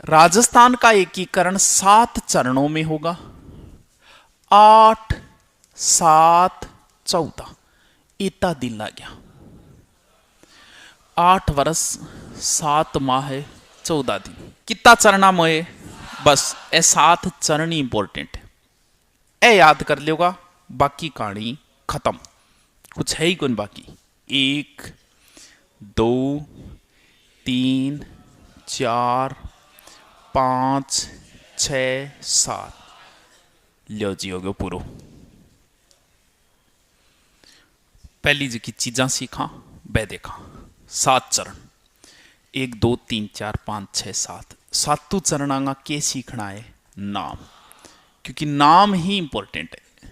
राजस्थान का एकीकरण 7 चरणों में होगा। 8, 7, 14 इतना दिन लग गया। 8 वर्ष 7 माह 14 दिन कितना चरणा मोए। बस ए 7 चरण इंपॉर्टेंट है, ए याद कर लेगा, बाकी कहानी खत्म, कुछ है ही कौन बाकी। 1, 2, 3, 4, 5, 6, 7 लो जी हो गयो पूरो। पहली जी की चीज़ा सीखा वह देखा। 7 चरण 1, 2, 3, 4, 5, 6, 7 सातों चरणा के सीखना है नाम, क्योंकि नाम ही इंपॉर्टेंट है।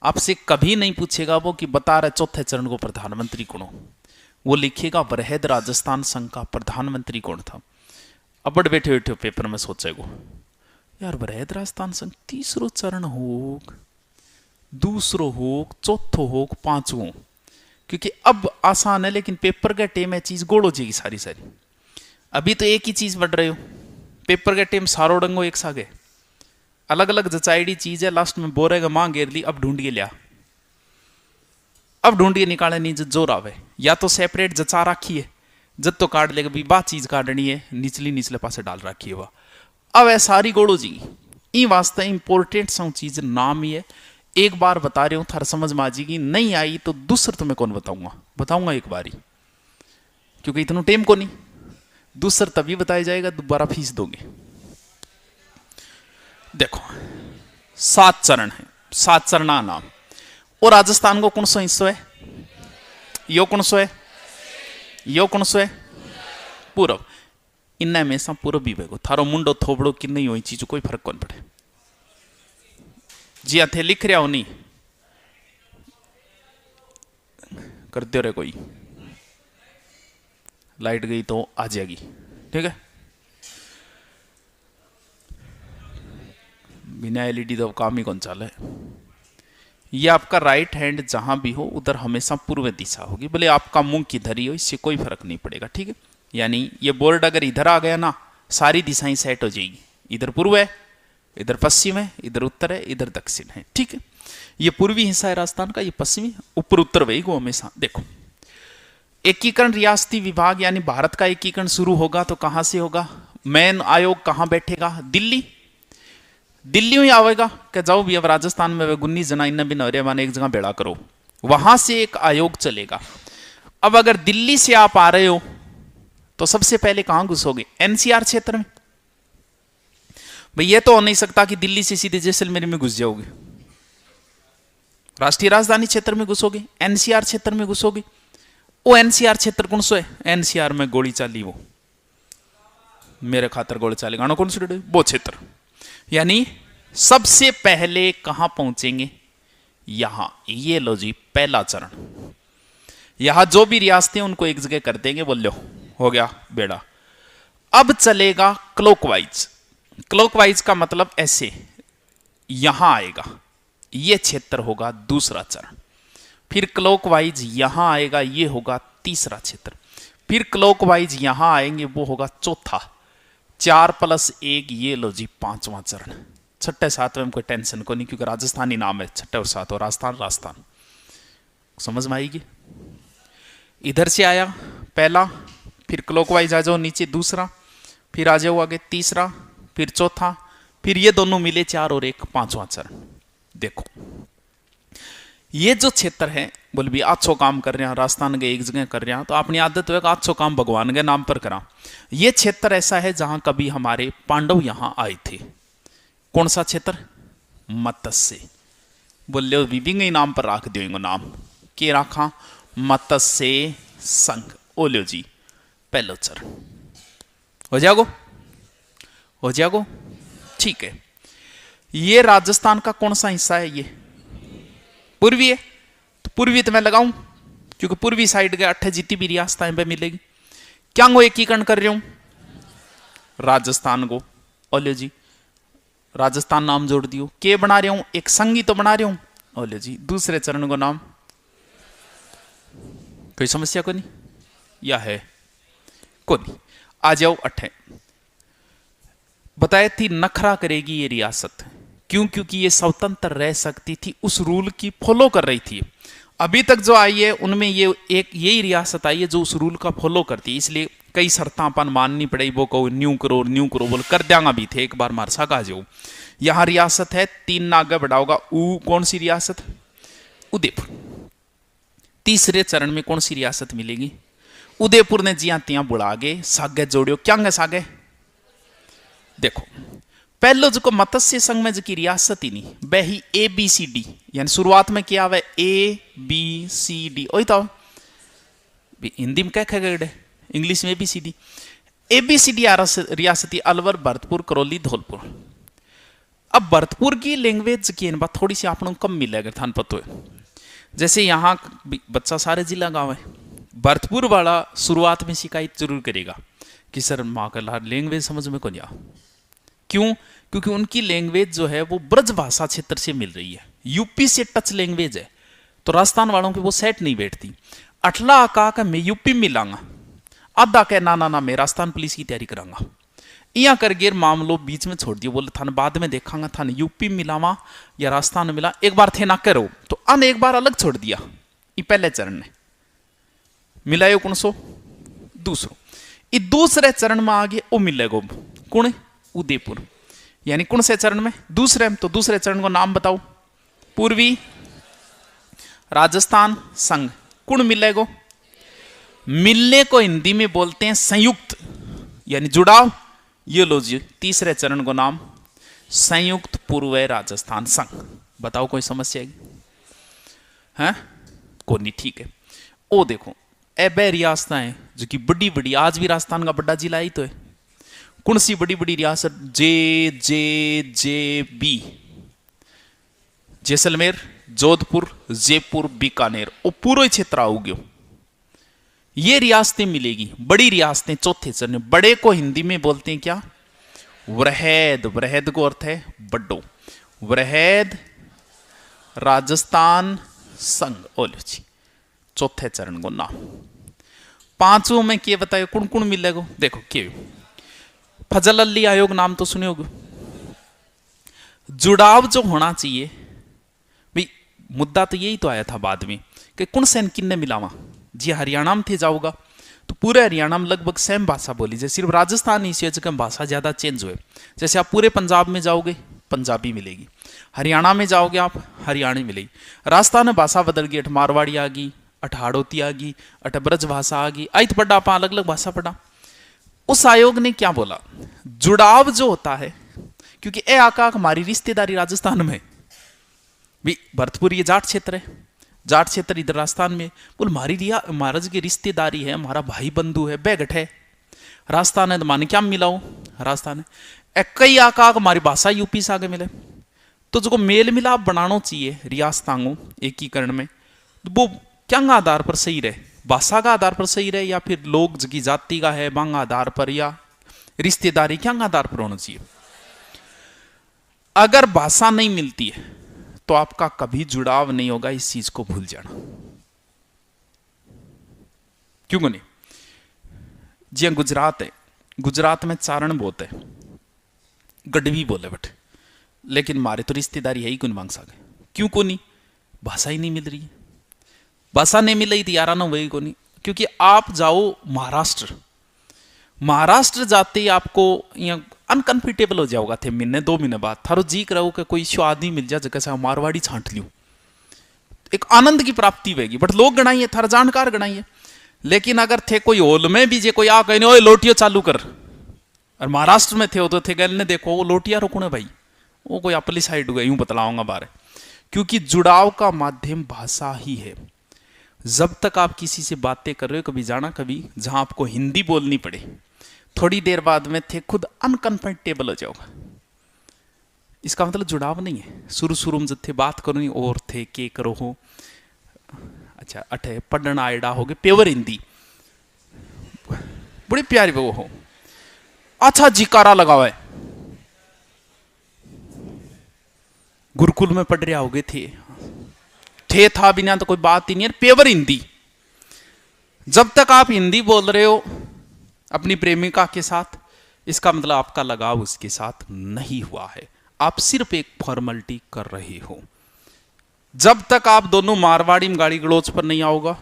आपसे कभी नहीं पूछेगा वो कि बता रहे चौथे चरण को प्रधानमंत्री कौन हो, वो लिखेगा बृहद राजस्थान संघ का प्रधानमंत्री कौन था। अब बड़ बैठे बैठे पेपर में सोचेगो यार बृहद राजस्थान संघ तीसरो चरण होग, दूसरो होग, चौथो होग, पांचवो, क्योंकि अब आसान है लेकिन पेपर के टेम है चीज गोड़ हो जाएगी सारी सारी। अभी तो एक ही चीज बढ़ रहे हो, पेपर के टेम सारो डंगो एक सागे, अलग अलग जचाईडी चीज है, लास्ट में बोरेगा मां घेर ली, अब ढूंढिए लिया, अब ढूंढिए निकाले नहीं जोर आवे, या तो सेपरेट जचा रखी है जब तो काट लेगा भी बात चीज काटनी है निचली निचले पासे डाल रखी है वह, अब है सारी गोड़ो जी। ई वास्ते इंपॉर्टेंट सा चीज नाम ही है। एक बार बता रहे हूं थार समझ में आ जाएगी, नहीं आई तो दूसर तुम्हें कौन बताऊंगा, बताऊंगा एक बारी, क्योंकि इतना टेम को नहीं, दूसर तभी बताया जाएगा दोबारा फीस दोगे। देखो 7 चरण है, 7 चरणा नाम। और राजस्थान को कौन सा हिस्सा है, यो कौन सा है, यो कौन सा है, पूरब। इन्हें में सा पूरब भी बेगो थारो मुंडो थोबड़ो कि नहीं हो चीज कोई फर्क कौन पड़े। जी थे लिख रहा हो नहीं कर दो रे, कोई लाइट गई तो आ जाएगी, ठीक है। बिना एलईडी तो काम ही कौन चाले। ये आपका राइट हैंड जहां भी हो उधर हमेशा पूर्व दिशा होगी, भले आपका मुंह किधर ही हो इससे कोई फर्क नहीं पड़ेगा, ठीक है। यानी ये बोर्ड अगर इधर आ गया ना सारी दिशाएं सेट हो जाएगी, इधर पूर्व है, इधर पश्चिम है, इधर उत्तर है, इधर दक्षिण है, ठीक है। ये पूर्वी हिस्सा है राजस्थान का, ये पश्चिमी, ऊपर उत्तर वही को हमेशा। देखो एकीकरण रियासती विभाग यानी भारत का एकीकरण शुरू होगा तो कहां से होगा, मेन आयोग कहां बैठेगा, दिल्ली, दिल्ली में आवेगा कि जाओ भी अब राजस्थान में 19 जना इन भी नौरे माने एक जगह बेड़ा करो, वहां से एक आयोग चलेगा। अब अगर दिल्ली से आप आ रहे हो तो सबसे पहले कहां घुसोगे, एनसीआर क्षेत्र में। भाई ये तो हो नहीं सकता कि दिल्ली से सीधे जैसलमेर में घुस जाओगे, राष्ट्रीय राजधानी क्षेत्र में घुसोगे, एनसीआर क्षेत्र में घुसोगे। वो एनसीआर क्षेत्र कौन सो है, एनसीआर में गोली चाली वो मेरे खातर गोली चाली गाना कौन सा वो क्षेत्र। यानी सबसे पहले कहां पहुंचेंगे, यहां, ये लो जी पहला चरण। यहां जो भी रियासतें उनको एक जगह कर देंगे, बोल लो हो गया बेड़ा। अब चलेगा क्लॉकवाइज, क्लॉकवाइज का मतलब ऐसे यहां आएगा, ये क्षेत्र होगा दूसरा चरण, फिर क्लॉकवाइज यहां आएगा, ये होगा तीसरा क्षेत्र, फिर क्लॉकवाइज यहां आएंगे, वो होगा चौथा, 4+1 ये लो जी 5वां चरण। छठे सातवें में कोई टेंशन को नहीं, क्योंकि राजस्थानी नाम है, छठे और सातवें राजस्थान, राजस्थान समझ में आएगी। इधर से आया पहला, फिर क्लॉकवाइज आ जाओ नीचे दूसरा, फिर आ जाओ आगे तीसरा, फिर चौथा, फिर ये दोनों मिले 4 और 1 5वां चरण। देखो ये जो क्षेत्र है बोल भी अच्छो काम कर रहे हैं, राजस्थान के एक जगह कर रहे हैं तो अपनी आदत है अच्छो काम भगवान के नाम पर करा। ये क्षेत्र ऐसा है जहां कभी हमारे पांडव यहां आए थे। कौन सा क्षेत्र, मत्स्य, बोले विभिन्न नाम पर रख दियो नाम, के रखा, मत्स्य संघ। ओलियो जी पहलो चरण हो जाओ, हो जाओ, ठीक है। ये राजस्थान का कौन सा हिस्सा है, ये पूर्वी है, तो पूर्वी तो मैं लगाऊं क्योंकि पूर्वी साइड के 8 जितनी भी रियासतें पे मिलेगी। क्या वो एकीकरण कर रहा हूं, राजस्थान को, ओले जी राजस्थान नाम जोड़ दियो, के बना रहा हूं, एक संघी तो बना रहा हूं, ओले जी दूसरे चरण को नाम, कोई समस्या को नहीं या है को नहीं। आ जाओ 8 बताए थी नखरा करेगी ये रियासत। क्यों? क्योंकि ये स्वतंत्र रह सकती थी, उस रूल की फॉलो कर रही थी। अभी तक जो आई है उनमें ये एक यही रियासत आई है जो उस रूल का फॉलो करती है, इसलिए कई शर्तां अपन माननी पड़ेगी। वो कहो न्यू करो बोल कर देंगा भी थे, एक बार मार सका जो। यहां रियासत है, 3 ना आगे बढ़ाओगा। कौन सी रियासत? उदयपुर। तीसरे चरण में कौन सी रियासत मिलेगी? उदयपुर ने जिया तिया बुला गए, सागे जोड़ियो क्या गए सागे। देखो पहलो जो मत्स्य संघ में जो की रियासत ही नहीं, वह ही ABCD, यानी शुरुआत में क्या हुआ? ABCD। वही तो हिंदी में क्या कहे, इंग्लिश में ABCD। ABCD रियासती अलवर, भरतपुर, करौली, धौलपुर। अब भरतपुर की लैंग्वेज की बात थोड़ी सी आप कम मिलेगा, थान पतो है। जैसे यहाँ बच्चा सारे जिला गाँव है, भरतपुर वाला शुरुआत में शिकायत जरूर करेगा कि सर माँ का लैंग्वेज समझ में कौन आ। क्यों? क्योंकि उनकी लैंग्वेज जो है वो ब्रज भाषा क्षेत्र से मिल रही है, यूपी से टच लैंग्वेज है, तो राजस्थान वालों की वो सेट नहीं बैठती। अटला का मैं यूपी मिलांगा, आधा कह ना ना ना मैं राजस्थान पुलिस की तैयारी करांगा, या कर गेर मामलो बीच में छोड़ दियो, बोले थान बाद में देखांगा, थान यूपी मिलावा या राजस्थान मिला, एक बार थे ना करो, तो अन एक बार अलग छोड़ दिया। ये पहले चरण ने मिलायो कौन सो? दूसरो। ये दूसरे चरण में आगे वो मिलेगा कौन? उदयपुर। यानी कौन से चरण में? दूसरे में। तो दूसरे चरण को नाम बताओ। पूर्वी राजस्थान संघ। कौन मिलेगा? मिलने को हिंदी में बोलते हैं संयुक्त, यानी जुड़ाव। ये लो जी तीसरे चरण को नाम संयुक्त पूर्व राजस्थान संघ। बताओ कोई समस्या है? को नहीं, ठीक है। ओ देखो ऐबे रियासत है जो कि बड़ी बड़ी, आज भी राजस्थान का बड़ा जिला ही तो है। कौन सी बड़ी बड़ी रियासत? JB, जैसलमेर, जोधपुर, जयपुर, बीकानेर, वो पूरा क्षेत्र आओगे। ये रियासतें मिलेगी, बड़ी रियासतें। चौथे चरण, बड़े को हिंदी में बोलते हैं क्या? वृहद। वृहद को अर्थ है बड्डो। वृहद राजस्थान संघ। ओलो जी चौथे चरण को नाम। पांचों में क्या बताए? कौन कौन मिलेगा? देखो के फजल अली आयोग नाम तो सुने होगे। जुड़ाव जो होना चाहिए भाई, मुद्दा तो यही तो आया था बाद में कि कौन से किन्ने मिलावा। जी हरियाणा में थे जाओगा तो पूरे हरियाणा में लगभग सेम भाषा बोली जाए, सिर्फ राजस्थान इसी वजह से भाषा ज्यादा चेंज हुए। जैसे आप पूरे पंजाब में जाओगे पंजाबी मिलेगी, हरियाणा में जाओगे आप हरियाणी मिलेगी। राजस्थान में भाषा बदल गई, अठ मारवाड़ी आ गई, अठ हाड़ोती आ गई, अठ ब्रज भाषा आ गई, आइत पढ़ा आप अलग अलग भाषा पढ़ा। उस आयोग ने क्या बोला? जुड़ाव जो होता है, क्योंकि ए आका हमारी रिश्तेदारी राजस्थान में भी, भरतपुर ये जाट क्षेत्र है, जाट क्षेत्र इधर राजस्थान में, बोल महाराज की रिश्तेदारी है, हमारा भाई बंधु है, बैगठ है। राजस्थान है तो माने क्या मिलाओ? राजस्थान है। कई आका हमारी भाषा यूपी से आगे मिले, तो जो मेल मिलाप बनाना चाहिए रियासतांगों एकीकरण में, वो क्या आधार पर सही रहे? भाषा का आधार पर सही रहे, या फिर लोग की जाति का है बांग आधार पर, या रिश्तेदारी क्या आधार पर होना चाहिए? अगर भाषा नहीं मिलती है तो आपका कभी जुड़ाव नहीं होगा, इस चीज को भूल जाना। क्यों नहीं? जी गुजरात है, गुजरात में चारण बहुत है, गढ़वी बोले बट, लेकिन मारे तो रिश्तेदारी है ही कौन मांग सके। क्यों को नहीं? भाषा ही नहीं मिल रही है। भाषा नहीं मिल रही थी यारा ना, वही को नहीं। क्योंकि आप जाओ महाराष्ट्र, महाराष्ट्र जाते ही आपको यहाँ अनकंफर्टेबल हो जाओगा थे, महीने 2 महीने बाद थारो जी करो कि कोई स्वाद नहीं मिल जाए जगह से मारवाड़ी छांट लियो, एक आनंद की प्राप्ति होगी। बट लोग गणाइए, थारा जानकार गणाइए। लेकिन अगर थे कोई होल में भी जे कोई आ गए ओए लोटियो चालू कर, और महाराष्ट्र में थे तो थे गल ने देखो वो लोटिया रोकने भाई, वो कोई अपली साइड हो गया, यूं बतलाऊंगा बारे। क्योंकि जुड़ाव का माध्यम भाषा ही है। जब तक आप किसी से बातें कर रहे हो, कभी जाना कभी जहां आपको हिंदी बोलनी पड़े, थोड़ी देर बाद में थे खुद अनकंफर्टेबल हो जाओगा। इसका मतलब जुड़ाव नहीं है। शुरू शुरू में जब थे बात करो और थे के करो हो, अच्छा अठे पढ़ना आयडा हो गए, प्योर हिंदी बड़ी प्यारी वो हो, अच्छा जिकारा लगावा है। गुरुकुल में पढ़ रहे होगे थे था बिना तो कोई बात ही नहीं है। प्योर हिंदी। जब तक आप हिंदी बोल रहे हो अपनी प्रेमिका के साथ, इसका मतलब आपका लगाव उसके साथ नहीं हुआ है, आप सिर्फ एक फॉर्मेलिटी कर रहे हो। जब तक आप दोनों मारवाड़ी में गाड़ी गलोच पर नहीं आओगा,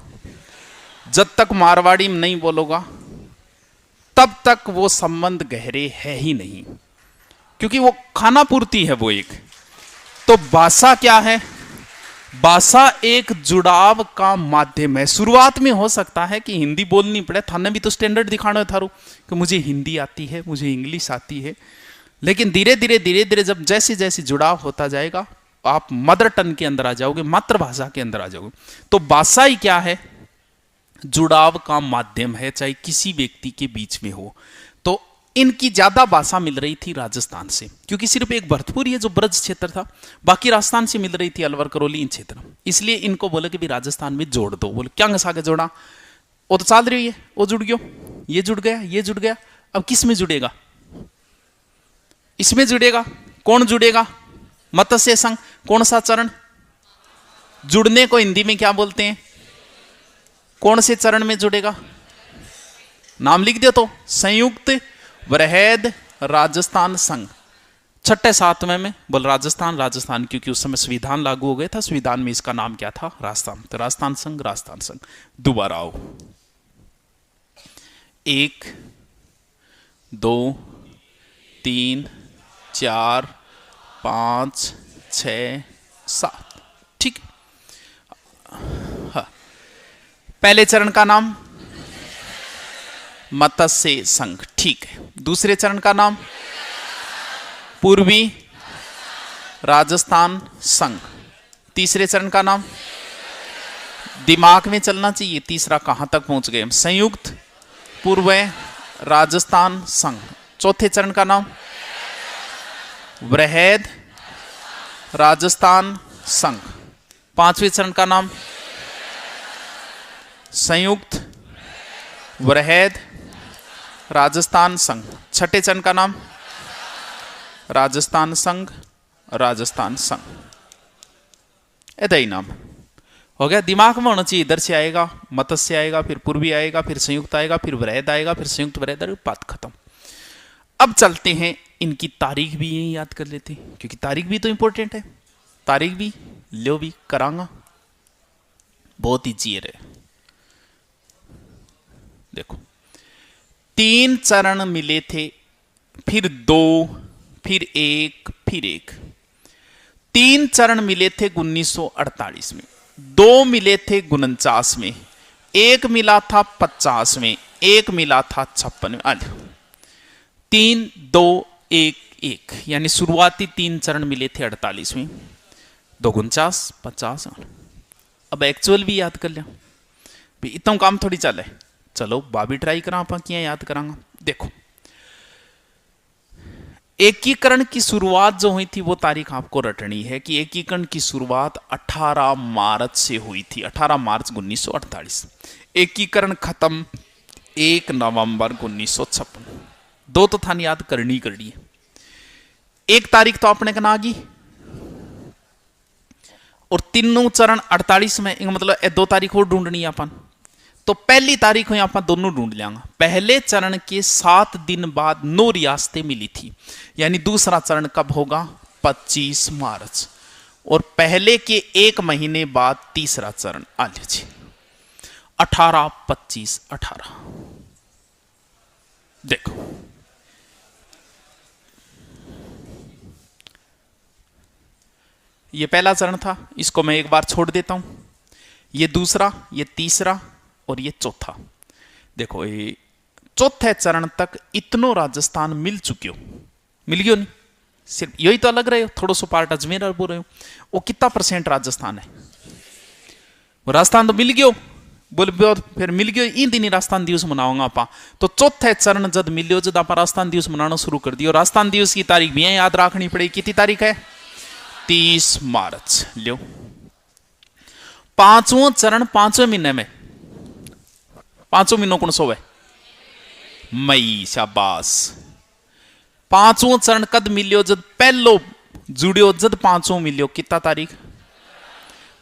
जब तक मारवाड़ी में नहीं बोलोगा, तब तक वो संबंध गहरे है ही नहीं, क्योंकि वो खाना पूर्ति है वो एक। तो भाषा क्या है? भाषा एक जुड़ाव का माध्यम है। शुरुआत में हो सकता है कि हिंदी बोलनी पड़े, थाने भी तो स्टैंडर्ड दिखाना है थारो कि मुझे हिंदी आती है, मुझे इंग्लिश आती है, लेकिन धीरे धीरे जब जैसे जैसे जुड़ाव होता जाएगा आप मदर टंग के अंदर आ जाओगे, मातृभाषा के अंदर आ जाओगे। तो भाषा ही क्या है? जुड़ाव का माध्यम है, चाहे किसी व्यक्ति के बीच में हो। तो इनकी ज्यादा भाषा मिल रही थी राजस्थान से, क्योंकि सिर्फ एक भरतपुर ये जो ब्रज क्षेत्र था, बाकी राजस्थान से मिल रही थी, अलवर करौली इन क्षेत्र। इसलिए इनको बोले कि भी राजस्थान में जोड़ दो। बोले क्या घसा के जोड़ा? वो तो चल रही है, वो जुड़ गयो, ये जुड़ गया, ये जुड़ गया, अब किस में जुड़ेगा? इसमें जुड़ेगा। कौन जुड़ेगा? मत्स्य संघ। कौन सा चरण? जुड़ने को हिंदी में क्या बोलते हैं? कौन से चरण में जुड़ेगा? नाम लिख दो तो, संयुक्त वृहद राजस्थान संघ। छठे सातवें में बोल राजस्थान, राजस्थान क्योंकि उस समय संविधान लागू हो गया था, संविधान में इसका नाम क्या था? राजस्थान। तो राजस्थान संघ, राजस्थान संघ। दोबारा आओ, 1 2 3 4 5 6 7। ठीक। हाँ, पहले चरण का नाम मत्स्य संघ, ठीक है। दूसरे चरण का नाम पूर्वी राजस्थान संघ। तीसरे चरण का नाम, दिमाग में चलना चाहिए, तीसरा कहां तक पहुंच गए हम? संयुक्त पूर्व राजस्थान संघ। चौथे चरण का नाम वृहद राजस्थान संघ। पांचवें चरण का नाम संयुक्त वृहद राजस्थान संघ। छठे चरण का नाम राजस्थान संघ, राजस्थान संघ। ऐसा ही नाम हो गया। दिमाग में होना चाहिए, इधर से आएगा मत्स्य आएगा, फिर पूर्वी आएगा, फिर संयुक्त आएगा, फिर वृहद आएगा, फिर संयुक्त वृहद, बात खत्म। अब चलते हैं, इनकी तारीख भी यही याद कर लेते हैं, क्योंकि तारीख भी तो इंपॉर्टेंट है। तारीख भी लो भी करांगा, बहुत ही चीर है। देखो, 3 चरण मिले थे, फिर 2, फिर 1, फिर 1। 3 चरण मिले थे 1948 में, 2 मिले थे 49 में, 1 मिला था 50 में, 1 मिला था 56 में। 3 2 1 1, यानी शुरुआती 3 चरण मिले थे 48 में, 2 49 50। अब एक्चुअल भी याद कर लिया, इतना काम थोड़ी चल है। चलो बाबी ट्राई करा, आप क्या याद करांगा। देखो, एकीकरण की शुरुआत जो हुई थी वो तारीख आपको रटनी है कि एकीकरण की शुरुआत 18 मार्च से हुई थी, 18 मार्च 1948। एकीकरण खत्म 1 नवंबर 1956। 2 तो थान याद करनी है। 1 तारीख तो अपने का ना आ गई, और तीनों चरण 48 में, मतलब 2 तारीख और ढूंढनी है अपन। तो पहली तारीख हुई अपन दोनों ढूंढ लेंगे। पहले चरण के 7 दिन बाद 9 रियासतें मिली थी, यानी दूसरा चरण कब होगा? 25 मार्च। और पहले के 1 महीने बाद तीसरा चरण आ लीजिए, 18 25 18। देखो, ये पहला चरण था, इसको मैं एक बार छोड़ देता हूं। ये दूसरा, ये तीसरा और ये चौथा। देखो, ये चौथे चरण तक इतनो राजस्थान मिल चुके हो, मिल गयो नहीं? सिर्फ यही तो अलग रहे हो, थोड़ा सो पार्ट अजमेर और बोल रहे हो। वो कितना % राजस्थान है? वो राजस्थान तो मिल गयो, बोले फिर मिल गयो, इन दिन राजस्थान दिवस मनाऊंगा आपा। तो चौथे चरण जब मिलियो, जब आप राजस्थान दिवस मनाना शुरू कर दियो। राजस्थान दिवस की तारीख भी याद रखनी पड़ेगी। कितनी तारीख है? 30 मार्च। लो, 5वां चरण 5वें महीने में, 5वां महीनों कौन सो है? मई। शाबाश। 5वां चरण कद मिलियो? जब पहलो जुड़ियो, जब 5वां मिलियो। कितना तारीख?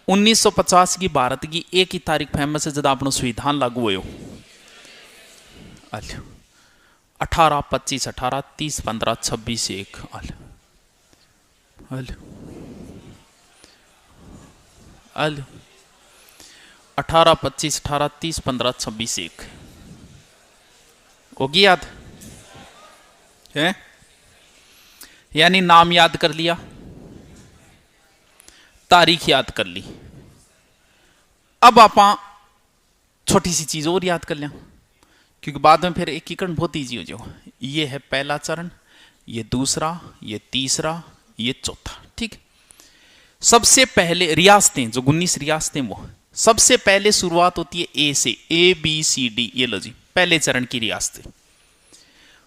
1950 की भारत की एक ही तारीख फेमस है, जब अपना संविधान लागू हुए। 18 25 18 30 15 26 1 अल 18 25 18 30 15 26 1 होगी याद है? यानी नाम याद कर लिया, तारीख याद कर ली। अब आप छोटी सी चीज और याद कर लें, क्योंकि बाद में फिर एकीकरण बहुत ईजी हो जाओ। ये है पहला चरण, ये दूसरा, ये तीसरा, ये चौथा। ठीक, सबसे पहले रियासतें, जो 19 रियासतें, वो सबसे पहले शुरुआत होती है ए से, ABCD। ये लो जी, पहले चरण की रियासतें।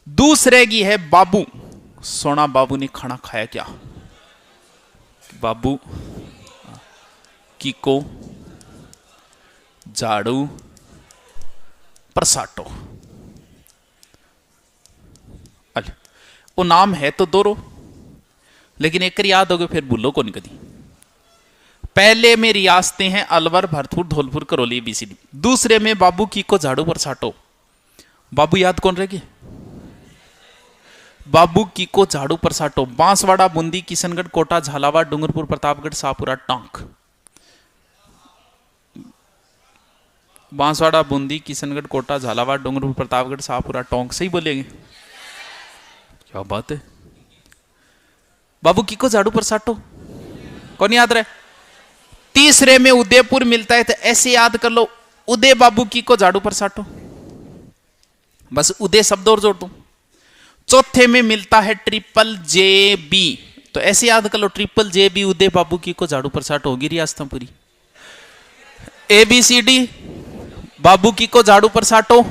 दूसरे की है बाबू। सोना बाबू ने खाना खाया क्या? बाबू कीको झाड़ू परसाटो। वो नाम है तो दोरो, लेकिन एक याद हो गए फिर भूलो को नहीं कभी। पहले में रियासतें हैं अलवर, भरतपुर, धौलपुर, करौली, ABCD। दूसरे में बाबू कीको झाड़ू परसाटो। बाबू याद कौन रहेगी? बाबू कीको झाड़ू परसाटो। बांसवाड़ा, बूंदी, किशनगढ़, कोटा, झालावाड़, डूंगरपुर, प्रतापगढ़, शाहपुरा, टोंक। बांसवाड़ा, बूंदी, किशनगढ़, कोटा, झालावाड़, डूंगरपुर, प्रतापगढ़, शाहपुरा, टोंक। सही बोलेंगे? क्या बात है। बाबू कीको झाड़ू परसाटो कौन याद रहे? तीसरे में उदयपुर मिलता है, तो ऐसे याद कर लो, उदय बाबू कीको झाड़ू परसाटो। बस उदय शब्द और जोड़ दूं। चौथे में मिलता है JJB, तो ऐसे याद कर लो, JJB उदय बाबू की को झाड़ू परसाट होगी रियासत पूरी। ABCD बाबू की को झाड़ू परसाटो,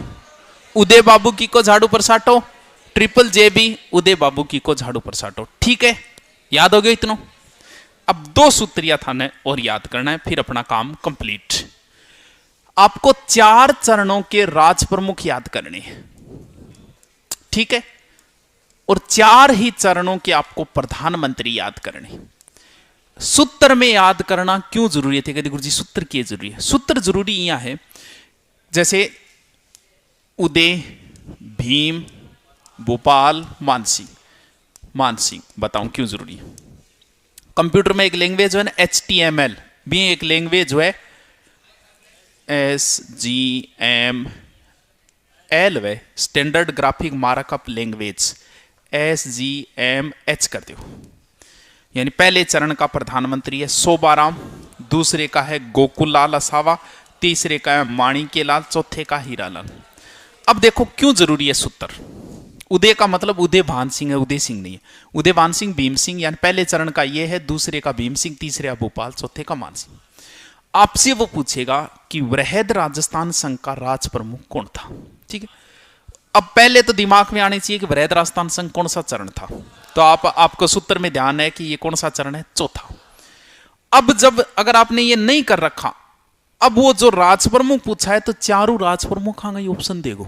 उदय बाबू की को झाड़ू परसाटो, JJB उदय बाबू की को झाड़ू परसाटो। ठीक है, याद हो गया इतना? अब 2 सूत्रिया थाने और याद करना है, फिर अपना काम कंप्लीट। आपको 4 चरणों के राज प्रमुख याद करने हैं। ठीक है, और 4 ही चरणों के आपको प्रधानमंत्री याद करने। सूत्र में याद करना क्यों जरूरी है? कहते गुरुजी सूत्र क्यों जरूरी है? सूत्र जरूरी यहां है, जैसे उदय, भीम, भोपाल, मानसिंह। बताऊं क्यों जरूरी है? कंप्यूटर में एक लैंग्वेज है ना HTML, भी एक लैंग्वेज है SGML, वे standard graphic markup language SGMH कर दो। यानी पहले चरण का प्रधानमंत्री है शोभाराम, दूसरे का है गोकुल लाल असावा, तीसरे का है माणिक्य लाल, चौथे का हीरालाल। अब देखो क्यों जरूरी है सूत्र। उदय का मतलब उदय भान सिंह है, उदय सिंह नहीं है। उदय भान सिंह, भीम सिंह, यानी पहले चरण का ये है, दूसरे का भीम सिंह, तीसरे का भोपाल, चौथे का मान सिंह। आपसे वो पूछेगा कि वृहद राजस्थान संघ का राज प्रमुख कौन था। ठीक है, अब पहले तो दिमाग में आनी चाहिए कि वृहद राजस्थान संघ कौन सा चरण था, तो आपको सूत्र में ध्यान है कि ये कौन सा चरण है, चौथा। अब जब अगर आपने ये नहीं कर रखा, अब वो जो राज प्रमुख पूछा है तो चारों राज प्रमुख आ गई ऑप्शन देगो,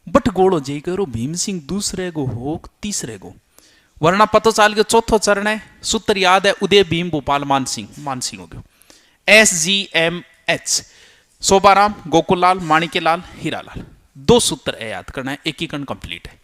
बट गोड़ो जय करो भीम सिंह दूसरे गो हो तीसरे गो, वरना पतो चाल के चौथो चरण है। सूत्र याद है, उदय, भीम, भोपाल, मानसिंह हो गयो। SGMH शोभाराम, गोकुल लाल, माणिक्य लाल, हीरालाल। 2 सूत्र है याद करना है, एकीकरण कंप्लीट है।